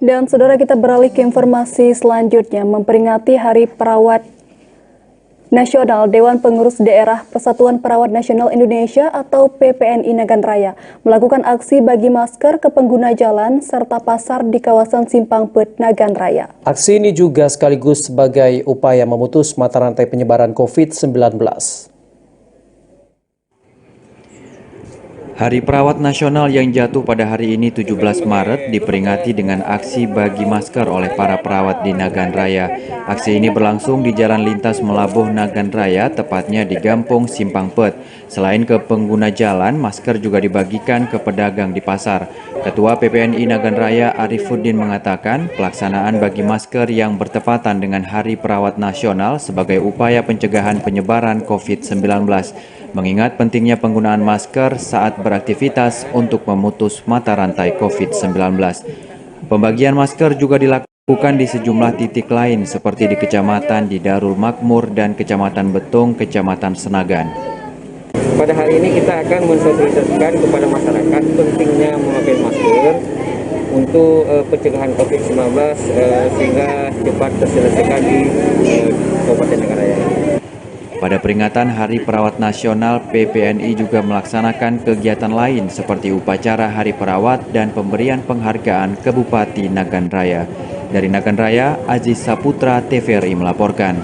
Dan saudara, kita beralih ke informasi selanjutnya. Memperingati Hari Perawat Nasional, Dewan Pengurus Daerah Persatuan Perawat Nasional Indonesia atau PPNI Nagan Raya melakukan aksi bagi masker ke pengguna jalan serta pasar di kawasan Simpang Pet Nagan Raya. Aksi ini juga sekaligus sebagai upaya memutus mata rantai penyebaran COVID-19. Hari Perawat Nasional yang jatuh pada hari ini 17 Maret diperingati dengan aksi bagi masker oleh para perawat di Nagan Raya. Aksi ini berlangsung di Jalan Lintas Melabuh Nagan Raya, tepatnya di Gampong Simpang Pet. Selain ke pengguna jalan, masker juga dibagikan ke pedagang di pasar. Ketua PPNI Nagan Raya Arifuddin mengatakan pelaksanaan bagi masker yang bertepatan dengan Hari Perawat Nasional sebagai upaya pencegahan penyebaran COVID-19. Mengingat pentingnya penggunaan masker saat beraktivitas untuk memutus mata rantai COVID-19. Pembagian masker juga dilakukan di sejumlah titik lain seperti di Kecamatan di Darul Makmur dan Kecamatan Betung, Kecamatan Senagan. Pada hari ini kita akan mensosialisasikan kepada masyarakat pentingnya memakai masker untuk pencegahan COVID-19 sehingga cepat terselesaikan di Kabupaten Nagan Raya. Pada peringatan Hari Perawat Nasional, PPNI juga melaksanakan kegiatan lain seperti upacara Hari Perawat dan pemberian penghargaan ke Bupati Nagan Raya. Dari Nagan Raya, Aziz Saputra, TVRI melaporkan.